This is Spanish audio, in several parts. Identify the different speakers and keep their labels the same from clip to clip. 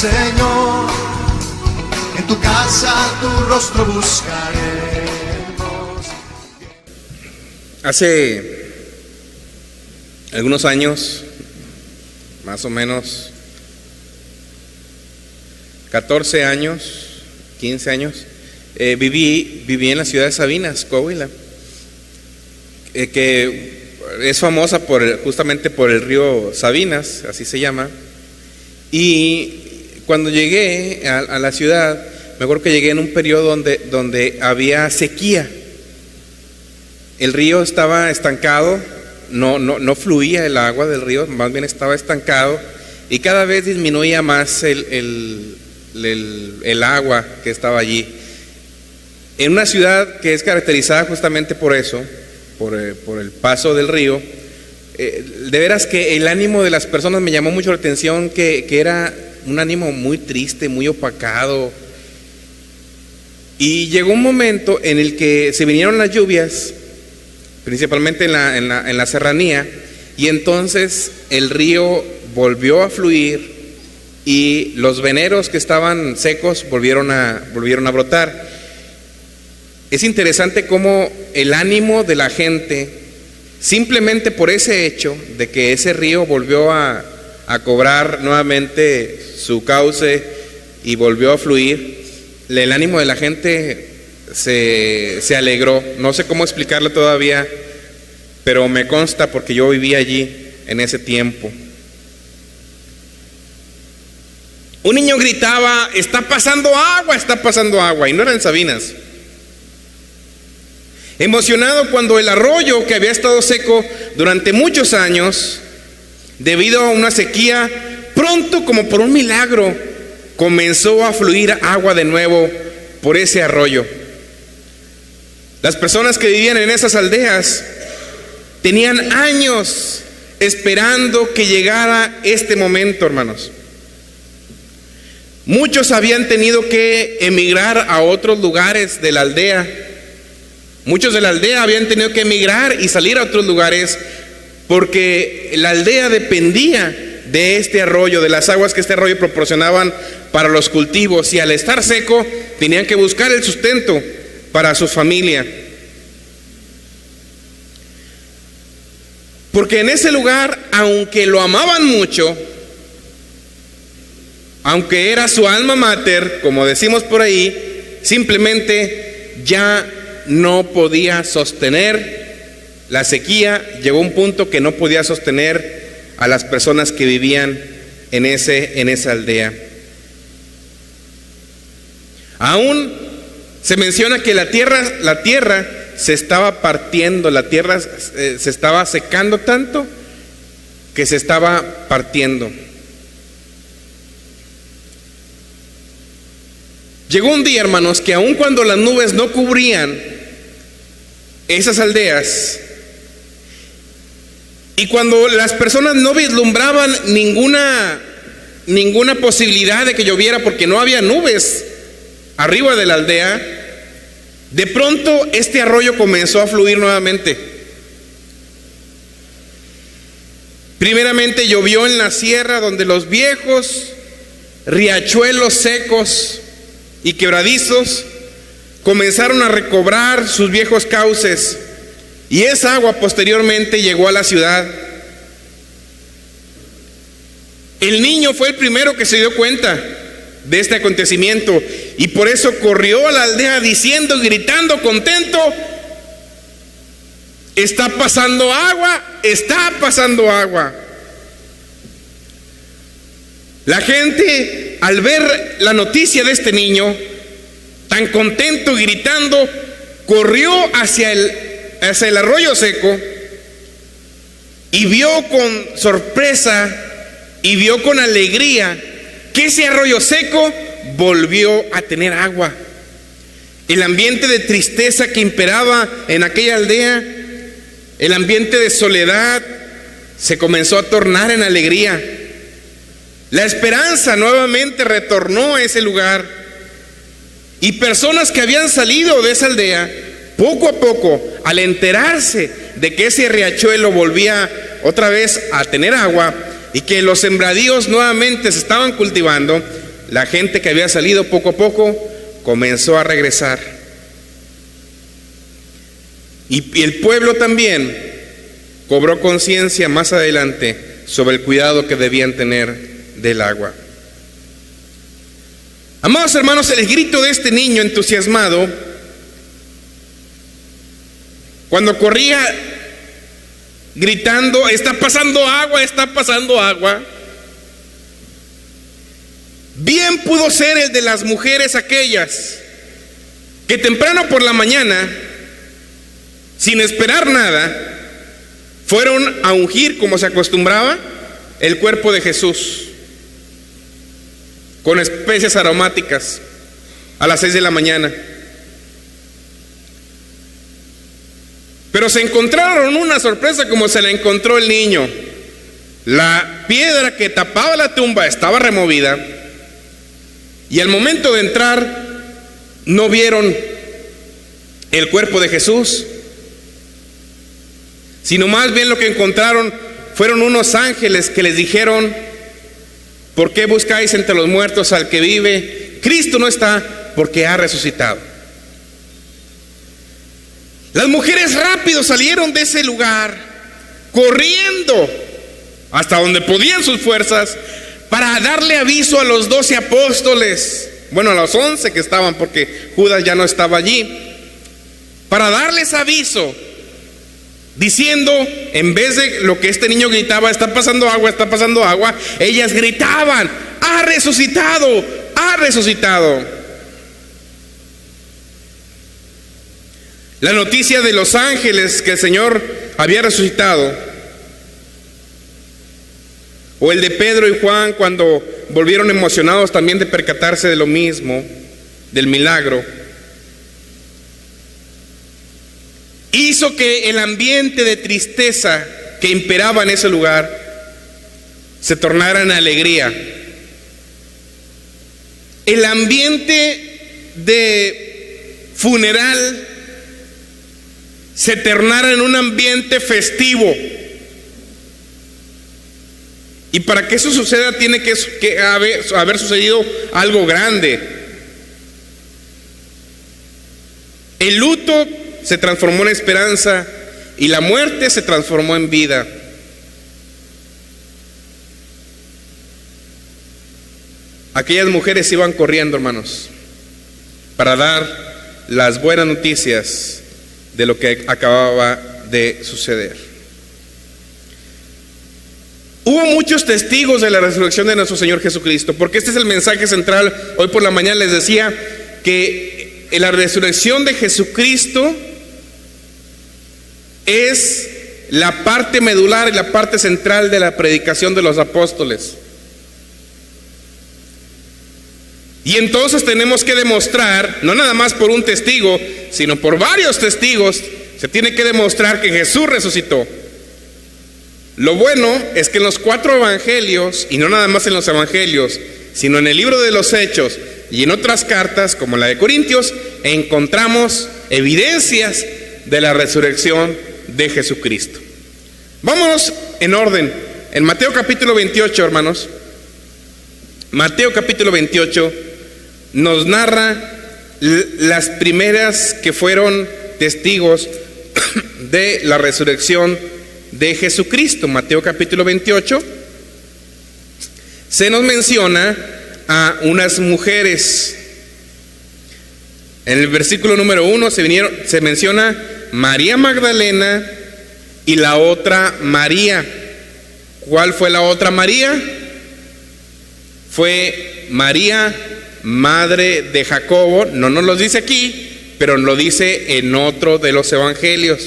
Speaker 1: Señor, en tu casa tu rostro buscaremos.
Speaker 2: Hace algunos años, más o menos 14 años, 15 años, viví en la ciudad de Sabinas, Coahuila, que es famosa justamente por el río Sabinas, así se llama. Y cuando llegué a la ciudad, me acuerdo que llegué en un periodo donde había sequía. El río estaba estancado, no fluía el agua del río, más bien estaba estancado, y cada vez disminuía más el agua que estaba allí. En una ciudad que es caracterizada justamente por eso, por el paso del río, de veras que el ánimo de las personas me llamó mucho la atención, que era un ánimo muy triste, muy opacado. Y llegó un momento en el que se vinieron las lluvias, principalmente en la serranía, y entonces el río volvió a fluir y los veneros que estaban secos volvieron a brotar. Es interesante cómo el ánimo de la gente, simplemente por ese hecho de que ese río volvió a cobrar nuevamente su cauce y volvió a fluir, el ánimo de la gente se alegró. No sé cómo explicarlo todavía, pero me consta porque yo viví allí en ese tiempo. Un niño gritaba: está pasando agua, y no era en Sabinas. Emocionado cuando el arroyo, que había estado seco durante muchos años debido a una sequía, pronto, como por un milagro, comenzó a fluir agua de nuevo por ese arroyo. Las personas que vivían en esas aldeas tenían años esperando que llegara este momento, hermanos. Muchos habían tenido que emigrar a otros lugares de la aldea. Muchos de la aldea habían tenido que emigrar y salir a otros lugares porque la aldea dependía de este arroyo, de las aguas que este arroyo proporcionaban para los cultivos, y al estar seco tenían que buscar el sustento para su familia. Porque en ese lugar, aunque lo amaban mucho, aunque era su alma mater, como decimos por ahí, simplemente ya no podía sostener la sequía. Llegó un punto que no podía sostener a las personas que vivían en esa aldea. Aún se menciona que la tierra se estaba partiendo, la tierra se estaba secando tanto que se estaba partiendo. Llegó un día, hermanos, que aun cuando las nubes no cubrían esas aldeas, y cuando las personas no vislumbraban ninguna posibilidad de que lloviera porque no había nubes arriba de la aldea, de pronto este arroyo comenzó a fluir nuevamente. Primeramente llovió en la sierra, donde los viejos riachuelos secos y quebradizos comenzaron a recobrar sus viejos cauces, y esa agua posteriormente llegó a la ciudad. El niño fue el primero que se dio cuenta de este acontecimiento, y por eso corrió a la aldea diciendo y gritando contento: está pasando agua, está pasando agua. La gente, al ver la noticia de este niño tan contento y gritando, corrió hacia el arroyo seco y vio con sorpresa y vio con alegría que ese arroyo seco volvió a tener agua. El ambiente de tristeza que imperaba en aquella aldea, el ambiente de soledad, se comenzó a tornar en alegría. La esperanza nuevamente retornó a ese lugar, y personas que habían salido de esa aldea, poco a poco, al enterarse de que ese riachuelo volvía otra vez a tener agua y que los sembradíos nuevamente se estaban cultivando, la gente que había salido poco a poco comenzó a regresar. Y el pueblo también cobró conciencia más adelante sobre el cuidado que debían tener del agua. Amados hermanos, el grito de este niño entusiasmado, cuando corría gritando, está pasando agua, está pasando agua, bien pudo ser el de las mujeres aquellas que temprano por la mañana, sin esperar nada, fueron a ungir, como se acostumbraba, el cuerpo de Jesús con especias aromáticas a las 6 de la mañana. Pero se encontraron una sorpresa como se la encontró el niño. La piedra que tapaba la tumba estaba removida, y al momento de entrar no vieron el cuerpo de Jesús, sino más bien lo que encontraron fueron unos ángeles que les dijeron: ¿por qué buscáis entre los muertos al que vive? Cristo no está, porque ha resucitado. Las mujeres rápido salieron de ese lugar, corriendo hasta donde podían sus fuerzas, para darle aviso a los 12 apóstoles, bueno, a los 11 que estaban, porque Judas ya no estaba allí, para darles aviso, diciendo, en vez de lo que este niño gritaba, está pasando agua, ellas gritaban: ha resucitado, ha resucitado. La noticia de los ángeles que el Señor había resucitado, o el de Pedro y Juan cuando volvieron emocionados también de percatarse de lo mismo, del milagro, hizo que el ambiente de tristeza que imperaba en ese lugar se tornara en alegría. El ambiente de funeral se tornara en un ambiente festivo. Y para que eso suceda tiene que haber sucedido algo grande. El luto se transformó en esperanza y la muerte se transformó en vida. Aquellas mujeres iban corriendo, hermanos, para dar las buenas noticias de lo que acababa de suceder. Hubo muchos testigos de la resurrección de nuestro Señor Jesucristo, porque este es el mensaje central. Hoy por la mañana les decía que la resurrección de Jesucristo es la parte medular y la parte central de la predicación de los apóstoles. Y entonces tenemos que demostrar, no nada más por un testigo, sino por varios testigos, se tiene que demostrar que Jesús resucitó. Lo bueno es que en los 4 evangelios, y no nada más en los evangelios, sino en el libro de los Hechos y en otras cartas, como la de Corintios, encontramos evidencias de la resurrección de Jesucristo. Vámonos en orden. En Mateo capítulo 28, hermanos, Mateo capítulo 28 nos narra las primeras que fueron testigos de la resurrección de Jesucristo. Mateo capítulo 28 se nos menciona a unas mujeres. En el versículo número 1 se menciona María Magdalena y la otra María. ¿Cuál fue la otra María? Fue María, madre de Jacobo. No nos lo dice aquí, pero lo dice en otro de los evangelios.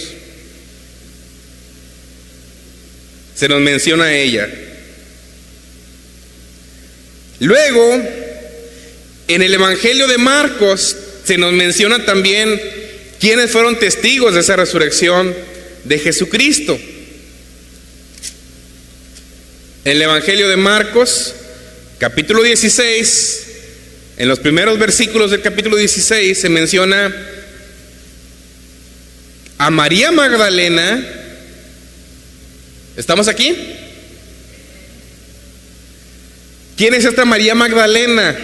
Speaker 2: Se nos menciona a ella. Luego, en el evangelio de Marcos se nos menciona también quiénes fueron testigos de esa resurrección de Jesucristo. En el evangelio de Marcos, capítulo 16, en los primeros versículos del capítulo 16 se menciona a María Magdalena. ¿Estamos aquí? ¿Quién es esta María Magdalena?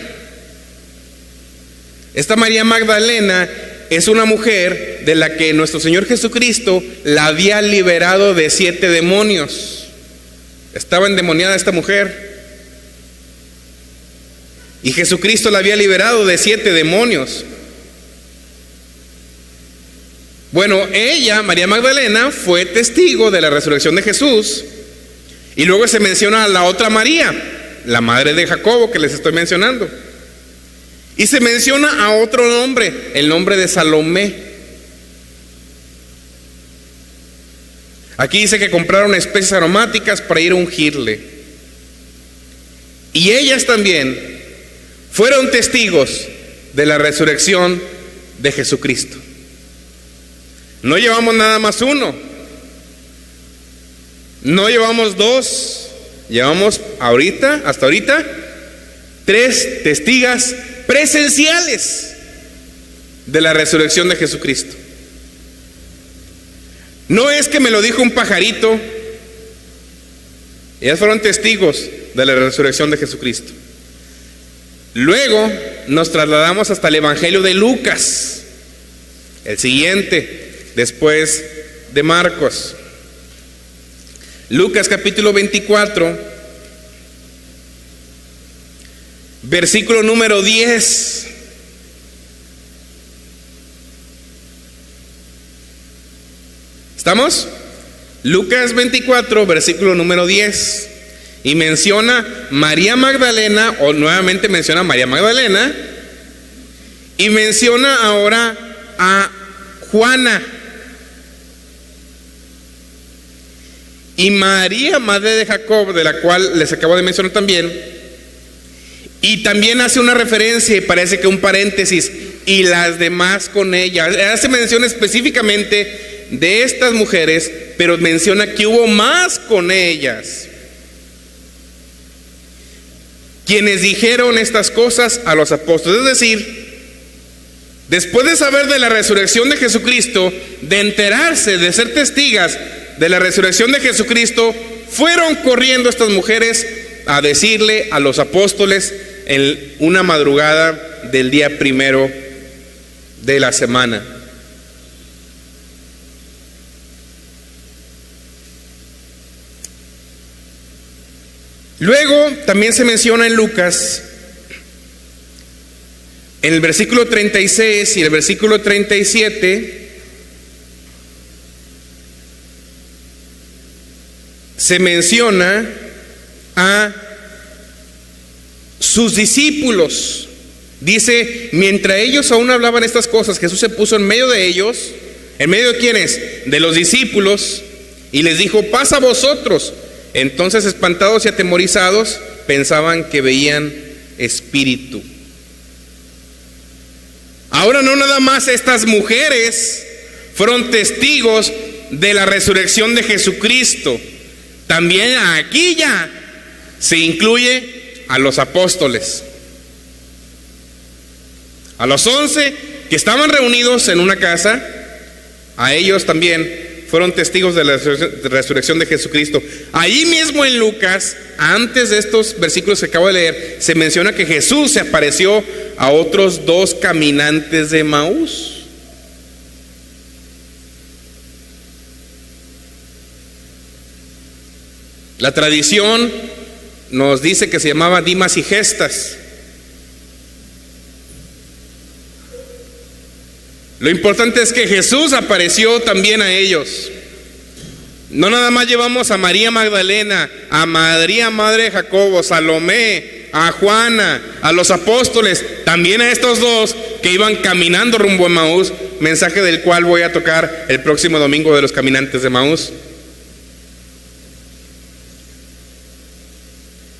Speaker 2: Esta María Magdalena es una mujer de la que nuestro Señor Jesucristo la había liberado de 7 demonios. Estaba endemoniada esta mujer. Y Jesucristo la había liberado de 7 demonios. Bueno, ella, María Magdalena, fue testigo de la resurrección de Jesús. Y luego se menciona a la otra María, la madre de Jacobo, que les estoy mencionando. Y se menciona a otro nombre, el nombre de Salomé. Aquí dice que compraron especies aromáticas para ir a ungirle. Y ellas también fueron testigos de la resurrección de Jesucristo. No llevamos nada más uno, no llevamos 2, llevamos hasta ahorita 3 testigas presenciales de la resurrección de Jesucristo. No es que me lo dijo un pajarito, ellas fueron testigos de la resurrección de Jesucristo. Luego nos trasladamos hasta el Evangelio de Lucas, el siguiente después de Marcos. Lucas capítulo 24, versículo número 10. ¿Estamos? Lucas 24, versículo número 10. Y menciona María Magdalena, o nuevamente menciona a María Magdalena, y menciona ahora a Juana. Y María, madre de Jacob, de la cual les acabo de mencionar también. Y también hace una referencia, y parece que un paréntesis, y las demás con ella. Hace mención específicamente de estas mujeres, pero menciona que hubo más con ellas, quienes dijeron estas cosas a los apóstoles. Es decir, después de saber de la resurrección de Jesucristo, de enterarse, de ser testigas de la resurrección de Jesucristo, fueron corriendo estas mujeres a decirle a los apóstoles en una madrugada del día primero de la semana. Luego también se menciona en Lucas, en el versículo 36 y el versículo 37, se menciona a sus discípulos. Dice, mientras ellos aún hablaban estas cosas, Jesús se puso en medio de ellos. ¿En medio de quiénes? De los discípulos. Y les dijo, pasa a vosotros. Entonces, espantados y atemorizados, pensaban que veían espíritu. Ahora no nada más estas mujeres fueron testigos de la resurrección de Jesucristo. También aquí ya se incluye a los apóstoles, a los 11 que estaban reunidos en una casa. A ellos también fueron testigos de la resurrección de Jesucristo. Ahí mismo en Lucas, antes de estos versículos que acabo de leer, se menciona que Jesús se apareció a otros 2 caminantes de Emaús. La tradición nos dice que se llamaba Dimas y Gestas. Lo importante es que Jesús apareció también a ellos. No nada más llevamos a María Magdalena, a María, madre de Jacobo, Salomé, a Juana, a los apóstoles, también a estos 2 que iban caminando rumbo a Emaús, mensaje del cual voy a tocar el próximo domingo de los caminantes de Emaús.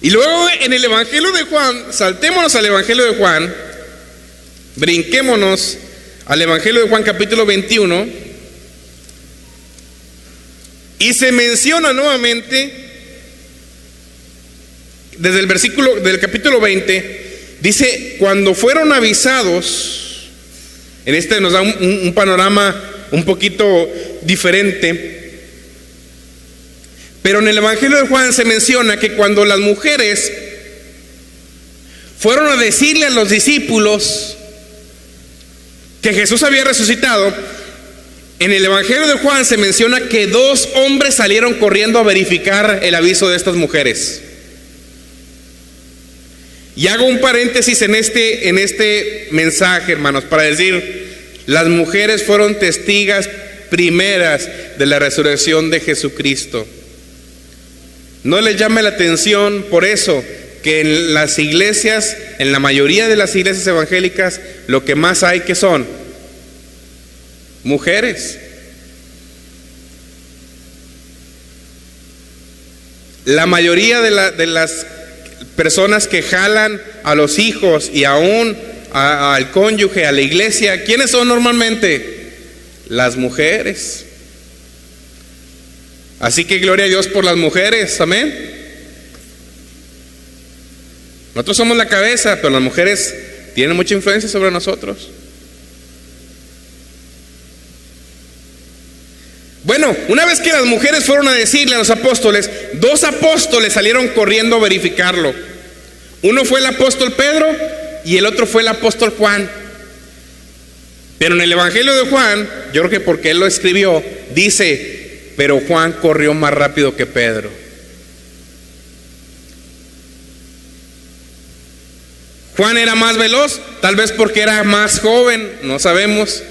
Speaker 2: Y luego en el Evangelio de Juan, saltémonos al Evangelio de Juan, brinquémonos al Evangelio de Juan capítulo 21, y se menciona nuevamente desde el versículo del capítulo 20, dice, cuando fueron avisados, en este nos da un panorama un poquito diferente, pero en el Evangelio de Juan se menciona que cuando las mujeres fueron a decirle a los discípulos que Jesús había resucitado, en el Evangelio de Juan se menciona que 2 hombres salieron corriendo a verificar el aviso de estas mujeres. Y hago un paréntesis en este mensaje, hermanos, para decir, las mujeres fueron testigas primeras de la resurrección de Jesucristo. No les llame la atención por eso que en las iglesias, en la mayoría de las iglesias evangélicas, lo que más hay que son mujeres. La mayoría de las personas que jalan a los hijos y aún al cónyuge, a la iglesia, ¿quiénes son normalmente? Las mujeres. Así que gloria a Dios por las mujeres, amén. Nosotros somos la cabeza, pero las mujeres tienen mucha influencia sobre nosotros. Bueno, una vez que las mujeres fueron a decirle a los apóstoles, 2 apóstoles salieron corriendo a verificarlo. Uno fue el apóstol Pedro y el otro fue el apóstol Juan. Pero en el Evangelio de Juan, yo creo que porque él lo escribió, dice, pero Juan corrió más rápido que Pedro. Juan era más veloz, tal vez porque era más joven, no sabemos.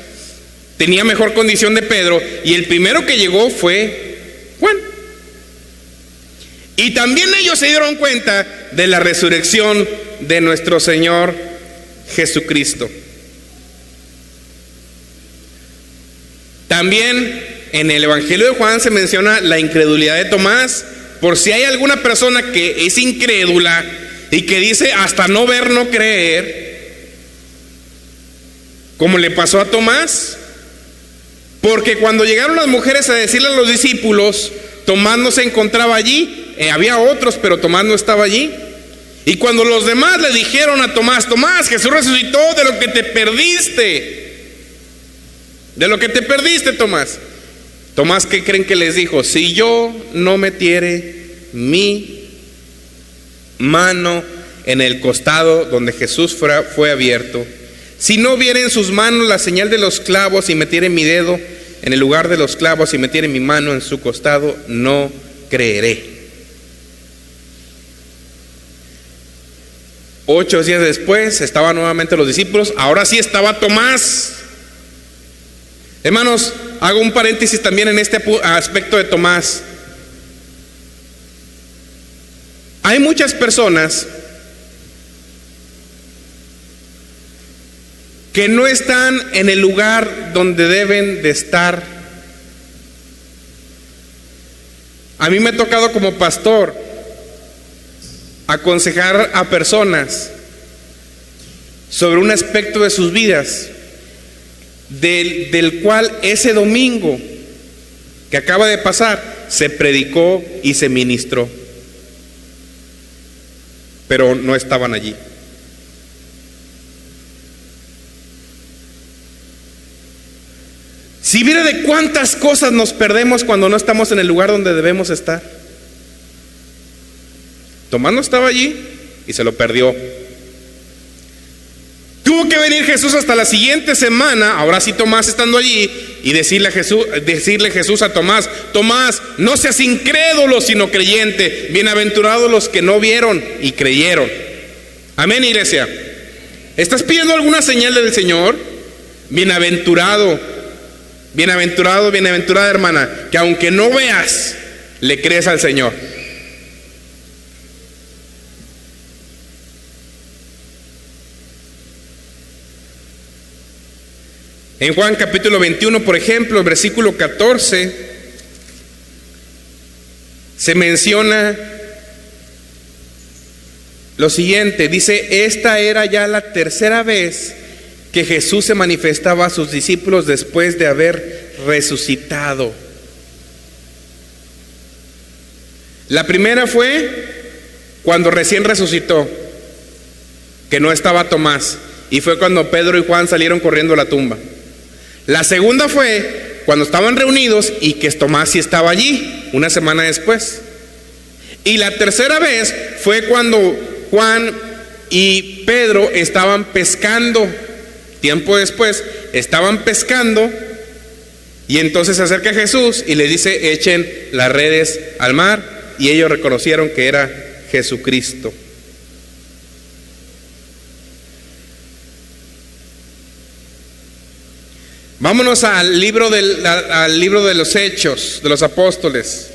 Speaker 2: Tenía mejor condición de Pedro, y el primero que llegó fue Juan. Y también ellos se dieron cuenta de la resurrección de nuestro Señor Jesucristo. También en el Evangelio de Juan se menciona la incredulidad de Tomás. Por si hay alguna persona que es incrédula y que dice hasta no ver, no creer, como le pasó a Tomás. Porque cuando llegaron las mujeres a decirle a los discípulos, Tomás no se encontraba allí, había otros, pero Tomás no estaba allí. Y cuando los demás le dijeron a Tomás, Tomás, Jesús resucitó, de lo que te perdiste. De lo que te perdiste, Tomás. Tomás, ¿qué creen que les dijo? Si yo no metiere mi mano en el costado donde Jesús fue abierto, si no viera en sus manos la señal de los clavos y metiere mi dedo en el lugar de los clavos y metiere mi mano en su costado, no creeré. 8 días después estaban nuevamente los discípulos, ahora sí estaba Tomás. Hermanos, hago un paréntesis también en este aspecto de Tomás. Hay muchas personas que no están en el lugar donde deben de estar. A mí me ha tocado como pastor aconsejar a personas sobre un aspecto de sus vidas del cual ese domingo que acaba de pasar se predicó y se ministró, pero no estaban allí. Si viera de cuántas cosas nos perdemos cuando no estamos en el lugar donde debemos estar. Tomás no estaba allí y se lo perdió. Tuvo que venir Jesús hasta la siguiente semana, ahora sí Tomás estando allí, y decirle Jesús a Tomás, Tomás, no seas incrédulo sino creyente, bienaventurados los que no vieron y creyeron. Amén, iglesia. ¿Estás pidiendo alguna señal del Señor? Bienaventurado, bienaventurada hermana, que aunque no veas, le crees al Señor. En Juan capítulo 21, por ejemplo, el versículo 14, se menciona lo siguiente, dice, esta era ya la tercera vez que Jesús se manifestaba a sus discípulos después de haber resucitado. La primera fue cuando recién resucitó, que no estaba Tomás, y fue cuando Pedro y Juan salieron corriendo a la tumba. La segunda fue cuando estaban reunidos y que Tomás sí estaba allí, una semana después. Y la tercera vez fue cuando Juan y Pedro estaban pescando Tiempo después estaban pescando y entonces se acerca Jesús y les dice: echen las redes al mar, y ellos reconocieron que era Jesucristo. Vámonos al libro de los Hechos de los Apóstoles,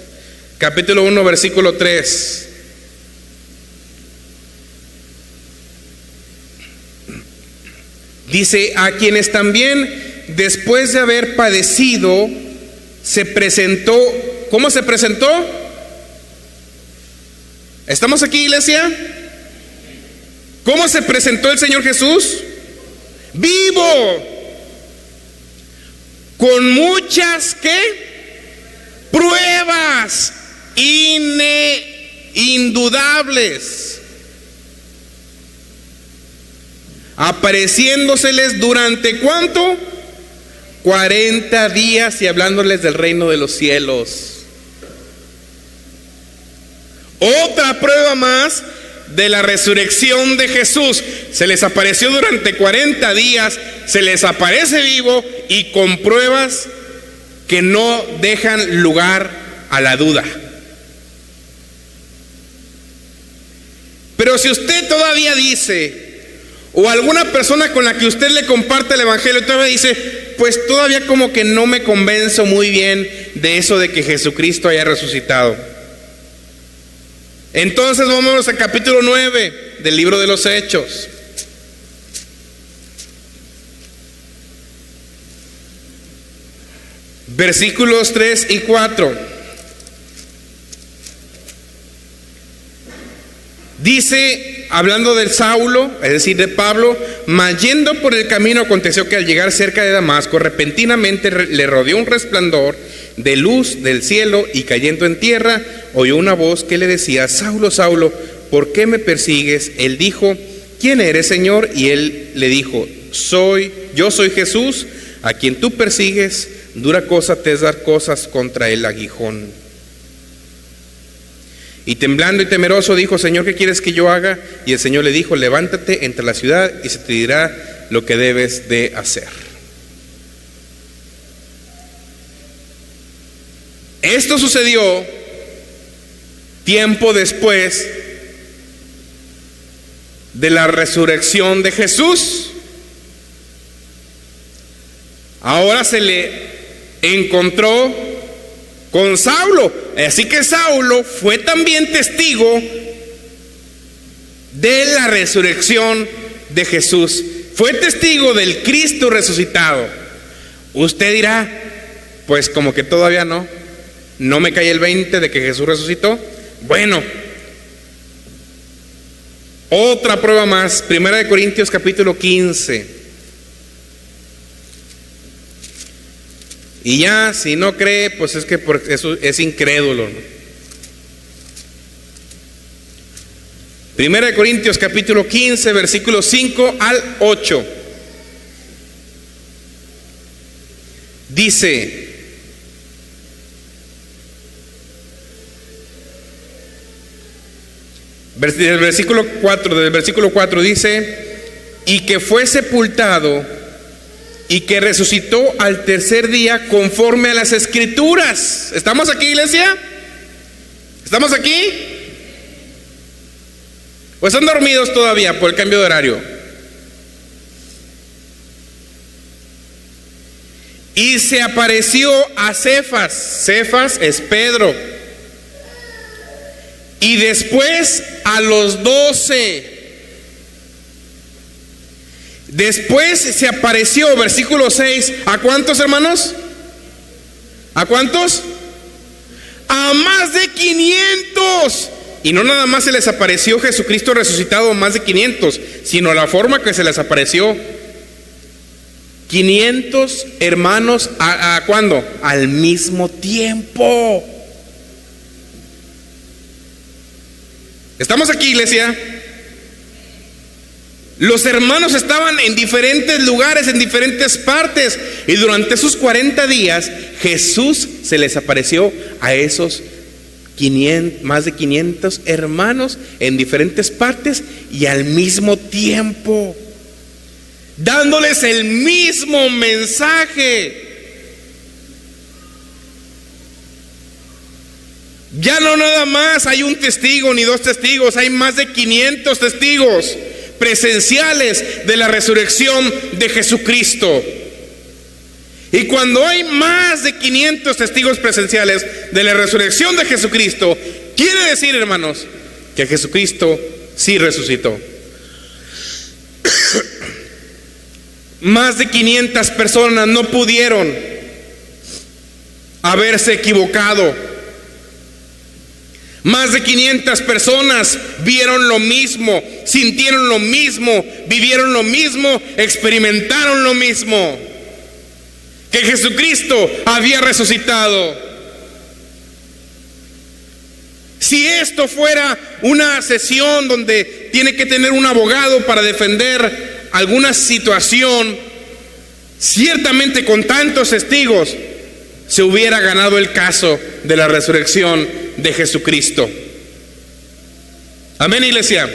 Speaker 2: capítulo 1, versículo 3. Dice: a quienes también, después de haber padecido, se presentó. ¿Cómo se presentó? ¿Estamos aquí, iglesia? ¿Cómo se presentó el Señor Jesús? Vivo, con muchas ¿qué? Pruebas indudables, apareciéndoseles durante ¿cuánto? 40 días y hablándoles del reino de los cielos. Otra prueba más de la resurrección de Jesús. Se les apareció durante 40 días, se les aparece vivo y con pruebas que no dejan lugar a la duda. Pero si usted todavía dice, o alguna persona con la que usted le comparte el evangelio todavía dice: pues todavía como que no me convenzo muy bien de eso de que Jesucristo haya resucitado, entonces vámonos al capítulo 9 del libro de los Hechos. Versículos 3 y 4. Dice, hablando del Saulo, es decir, de Pablo: mas yendo por el camino, aconteció que al llegar cerca de Damasco, repentinamente le rodeó un resplandor de luz del cielo, y cayendo en tierra, oyó una voz que le decía: Saulo, Saulo, ¿por qué me persigues? Él dijo: ¿quién eres, Señor? Y él le dijo: yo soy Jesús, a quien tú persigues. Dura cosa te es dar cosas contra el aguijón. Y temblando y temeroso dijo: Señor, ¿qué quieres que yo haga? Y el Señor le dijo: levántate, entra a la ciudad y se te dirá lo que debes de hacer. Esto sucedió tiempo después de la resurrección de Jesús. Ahora se le encontró con Saulo. Así que Saulo fue también testigo de la resurrección de Jesús. Fue testigo del Cristo resucitado. Usted dirá: pues como que todavía no me cae el 20 de que Jesús resucitó. Bueno, otra prueba más. 1 Corintios capítulo 15. Y ya, si no cree, pues es que por eso es incrédulo, ¿no? 1 Corintios capítulo 15, versículos 5 al 8. Dice: del versículo 4 dice: y que fue sepultado y que resucitó al tercer día conforme a las Escrituras. ¿Estamos aquí, iglesia? ¿Estamos aquí? ¿O están dormidos todavía por el cambio de horario? Y se apareció a Cefas. Cefas es Pedro. Y después a los 12. Después se apareció, versículo 6, ¿a cuántos, hermanos? ¿A cuántos? A más de 500. Y no nada más se les apareció Jesucristo resucitado a más de 500, sino la forma que se les apareció. 500 hermanos, ¿a cuándo? Al mismo tiempo. ¿Estamos aquí, iglesia? Los hermanos estaban en diferentes lugares, en diferentes partes, y durante esos 40 días Jesús se les apareció a esos más de 500 hermanos en diferentes partes y al mismo tiempo. dándoles el mismo mensaje. Ya no nada más hay un testigo ni dos testigos, hay más de 500 testigos presenciales de la resurrección de Jesucristo. Y cuando hay más de 500 testigos presenciales de la resurrección de Jesucristo, quiere decir, hermanos, que Jesucristo sí resucitó. Más de 500 personas no pudieron haberse equivocado. Más de 500 personas vieron lo mismo, sintieron lo mismo, vivieron lo mismo, experimentaron lo mismo, que Jesucristo había resucitado. Si esto fuera una sesión donde tiene que tener un abogado para defender alguna situación, ciertamente con tantos testigos se hubiera ganado el caso de la resurrección de Jesucristo. Amén, iglesia.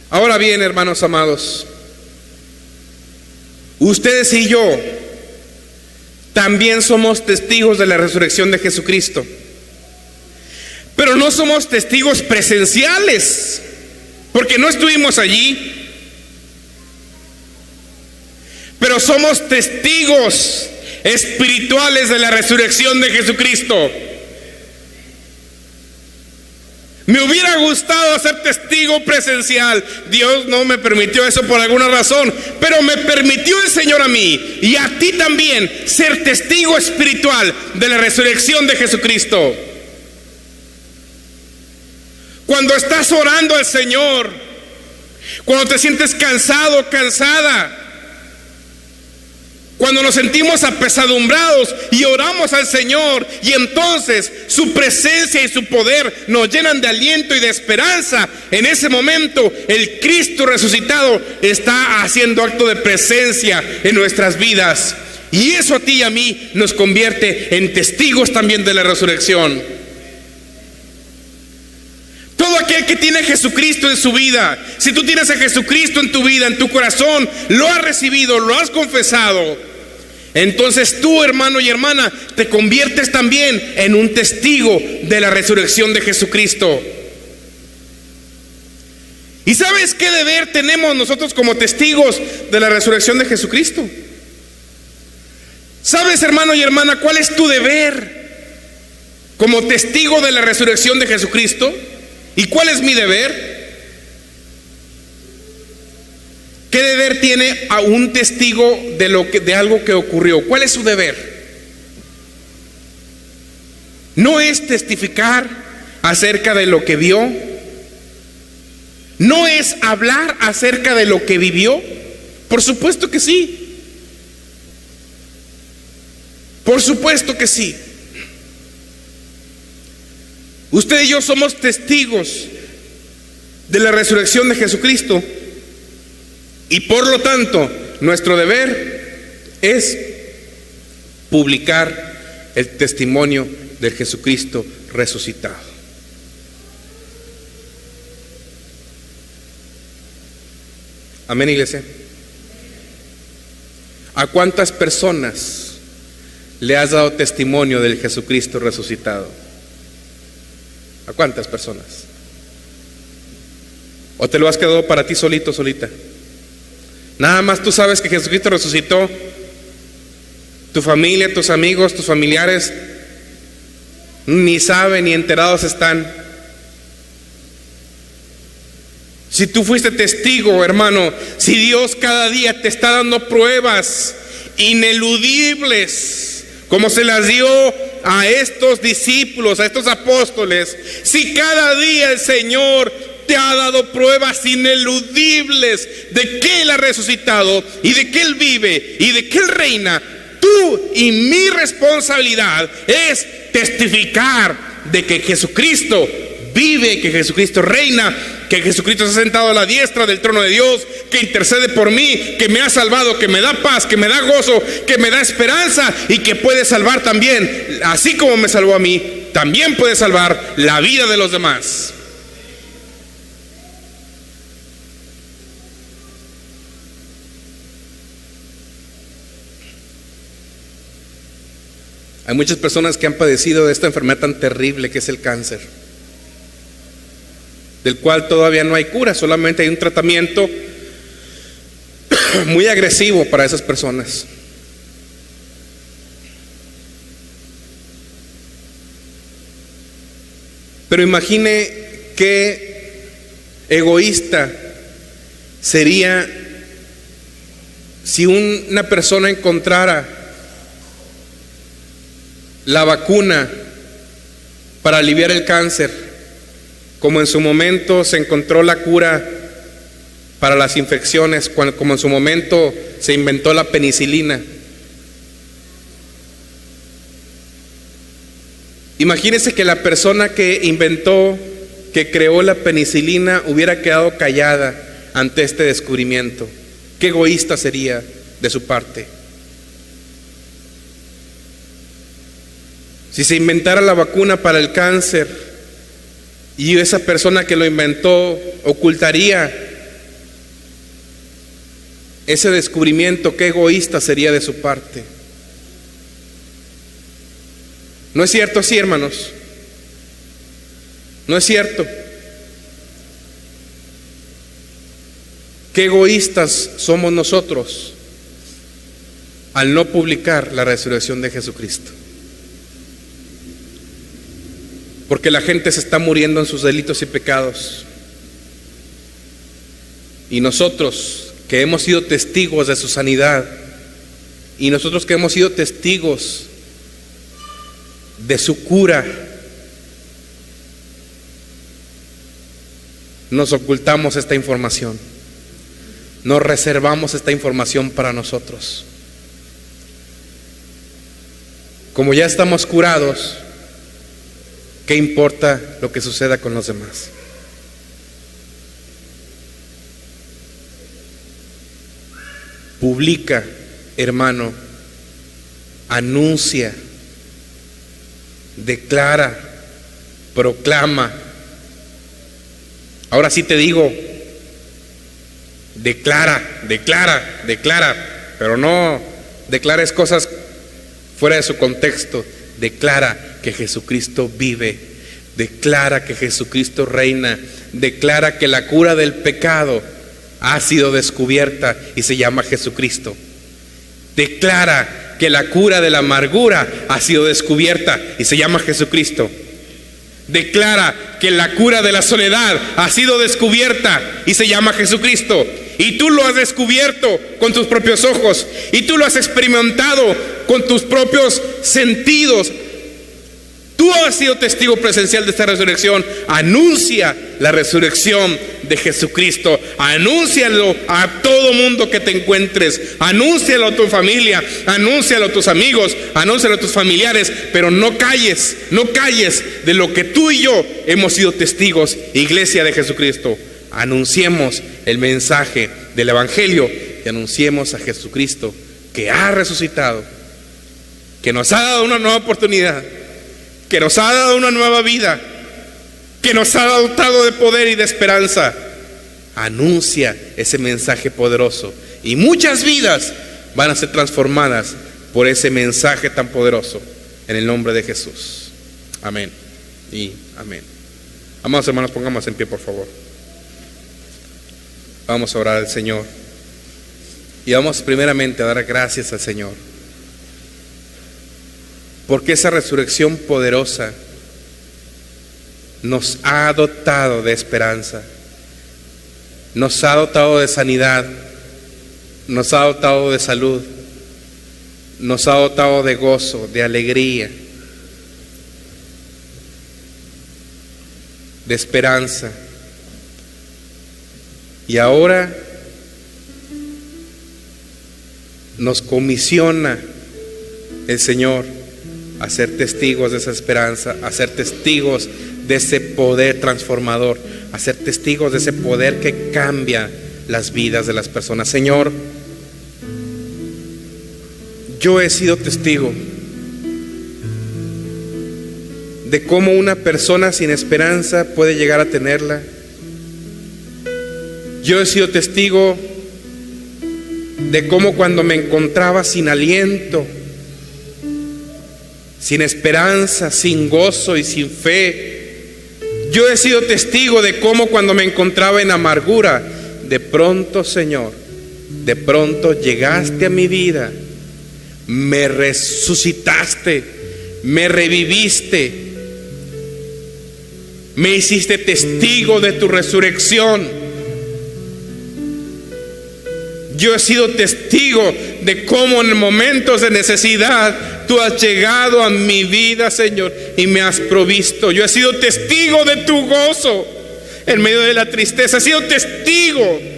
Speaker 2: Ahora bien, hermanos amados, ustedes y yo también somos testigos de la resurrección de Jesucristo, pero no somos testigos presenciales, porque no estuvimos allí. Pero somos testigos espirituales de la resurrección de Jesucristo. Me hubiera gustado ser testigo presencial. Dios no me permitió eso por alguna razón, pero me permitió el Señor a mí y a ti también ser testigo espiritual de la resurrección de Jesucristo. Cuando estás orando al Señor, cuando te sientes cansado, cansada, cuando nos sentimos apesadumbrados y oramos al Señor, y entonces su presencia y su poder nos llenan de aliento y de esperanza, en ese momento el Cristo resucitado está haciendo acto de presencia en nuestras vidas. Y eso a ti y a mí nos convierte en testigos también de la resurrección. Todo aquel que tiene a Jesucristo en su vida, si tú tienes a Jesucristo en tu vida, en tu corazón, lo has recibido, lo has confesado, entonces tú, hermano y hermana, te conviertes también en un testigo de la resurrección de Jesucristo. ¿Y sabes qué deber tenemos nosotros como testigos de la resurrección de Jesucristo? ¿Sabes, hermano y hermana, cuál es tu deber como testigo de la resurrección de Jesucristo? ¿Y cuál es mi deber? ¿Qué deber tiene a un testigo de algo que ocurrió? ¿Cuál es su deber? ¿No es testificar acerca de lo que vio? ¿No es hablar acerca de lo que vivió? Por supuesto que sí. Por supuesto que sí. Usted y yo somos testigos de la resurrección de Jesucristo. Y por lo tanto, nuestro deber es publicar el testimonio de Jesucristo resucitado. Amén, iglesia. ¿A cuántas personas le has dado testimonio del Jesucristo resucitado? ¿A cuántas personas? ¿O te lo has quedado para ti solito, solita? Nada más tú sabes que Jesucristo resucitó. Tu familia, tus amigos, tus familiares ni saben ni enterados están. Si tú fuiste testigo, hermano, si Dios cada día te está dando pruebas ineludibles, como se las dio a estos discípulos, a estos apóstoles, si cada día el Señor te ha dado pruebas ineludibles de que Él ha resucitado y de que Él vive y de que Él reina, tú y mi responsabilidad es testificar de que Jesucristo vive, que Jesucristo reina, que Jesucristo se ha sentado a la diestra del trono de Dios, que intercede por mí, que me ha salvado, que me da paz, que me da gozo, que me da esperanza y que puede salvar también, así como me salvó a mí, también puede salvar la vida de los demás. Hay muchas personas que han padecido de esta enfermedad tan terrible que es el cáncer, del cual todavía no hay cura, solamente hay un tratamiento muy agresivo para esas personas. Pero imagine qué egoísta sería si una persona encontrara la vacuna para aliviar el cáncer, como en su momento se encontró la cura para las infecciones, como en su momento se inventó la penicilina. Imagínese que la persona que creó la penicilina hubiera quedado callada ante este descubrimiento. Qué egoísta sería de su parte. Si se inventara la vacuna para el cáncer y esa persona que lo inventó ocultaría ese descubrimiento, qué egoísta sería de su parte. ¿No es cierto así, hermanos? ¿No es cierto? Qué egoístas somos nosotros al no publicar la resurrección de Jesucristo. Porque la gente se está muriendo en sus delitos y pecados. Y nosotros que hemos sido testigos de su sanidad, y nosotros que hemos sido testigos de su cura, nos ocultamos esta información, nos reservamos esta información para nosotros. Como ya estamos curados, ¿qué importa lo que suceda con los demás? Publica, hermano, anuncia, declara, proclama. Ahora sí te digo, declara, pero no declares cosas fuera de su contexto. Declara que Jesucristo vive, declara que Jesucristo reina, declara que la cura del pecado ha sido descubierta y se llama Jesucristo. Declara que la cura de la amargura ha sido descubierta y se llama Jesucristo. Declara que la cura de la soledad ha sido descubierta y se llama Jesucristo. Y tú lo has descubierto con tus propios ojos, y tú lo has experimentado con tus propios sentidos. Tú has sido testigo presencial de esta resurrección. Anuncia la resurrección de Jesucristo. Anúncialo a todo mundo que te encuentres. Anúncialo a tu familia, anúncialo a tus amigos, anúncialo a tus familiares, pero no calles de lo que tú y yo hemos sido testigos, Iglesia de Jesucristo. Anunciemos el mensaje del Evangelio y anunciemos a Jesucristo que ha resucitado, que nos ha dado una nueva oportunidad, que nos ha dado una nueva vida, que nos ha dotado de poder y de esperanza. Anuncia ese mensaje poderoso y muchas vidas van a ser transformadas por ese mensaje tan poderoso, en el nombre de Jesús. Amén y amén. Amados hermanos, pongamos en pie, por favor. Vamos a orar al Señor y vamos primeramente a dar gracias al Señor, porque esa resurrección poderosa nos ha dotado de esperanza, nos ha dotado de sanidad, nos ha dotado de salud, nos ha dotado de gozo, de alegría, de esperanza. Y ahora nos comisiona el Señor a ser testigos de esa esperanza, a ser testigos de ese poder transformador, a ser testigos de ese poder que cambia las vidas de las personas. Señor, yo he sido testigo de cómo una persona sin esperanza puede llegar a tenerla. Yo he sido testigo de cómo cuando me encontraba sin aliento, sin esperanza, sin gozo y sin fe. Yo he sido testigo de cómo cuando me encontraba en amargura, de pronto, Señor, de pronto llegaste a mi vida, me resucitaste, me reviviste, me hiciste testigo de tu resurrección. Yo he sido testigo de cómo en momentos de necesidad tú has llegado a mi vida, Señor, y me has provisto. Yo he sido testigo de tu gozo en medio de la tristeza. He sido testigo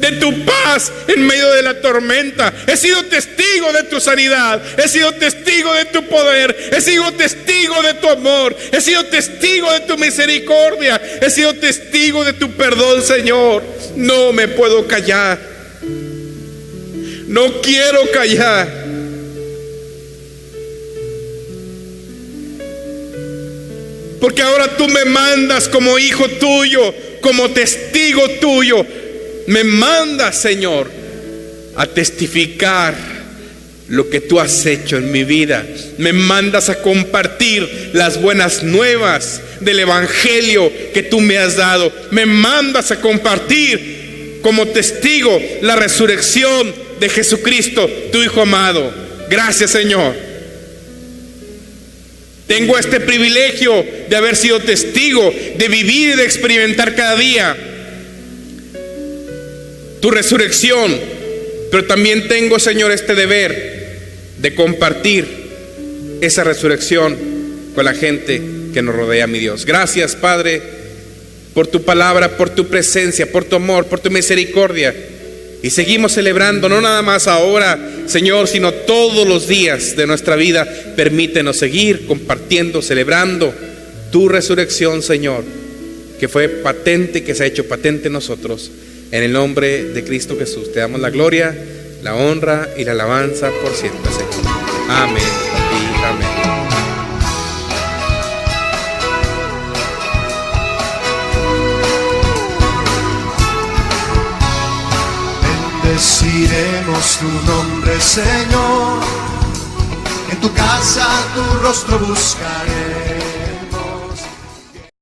Speaker 2: de tu paz en medio de la tormenta. He sido testigo de tu sanidad. He sido testigo de tu poder. He sido testigo de tu amor. He sido testigo de tu misericordia. He sido testigo de tu perdón, Señor. No me puedo callar. No quiero callar. Porque ahora tú me mandas como hijo tuyo, como testigo tuyo. Me mandas, Señor, a testificar lo que tú has hecho en mi vida. Me mandas a compartir las buenas nuevas del evangelio que tú me has dado. Me mandas a compartir como testigo la resurrección de Jesucristo, tu Hijo amado. Gracias, Señor. Tengo este privilegio de haber sido testigo, de vivir y de experimentar cada día tu resurrección, pero también tengo, Señor, este deber de compartir esa resurrección con la gente que nos rodea, mi Dios. Gracias, Padre, por tu palabra, por tu presencia, por tu amor, por tu misericordia. Y seguimos celebrando, no nada más ahora, Señor, sino todos los días de nuestra vida. Permítenos seguir compartiendo, celebrando tu resurrección, Señor, que fue patente, que se ha hecho patente en nosotros. En el nombre de Cristo Jesús te damos la gloria, la honra y la alabanza por siempre, Señor. Amén y amén.
Speaker 1: Bendeciremos tu nombre, Señor. En tu casa tu rostro buscaré.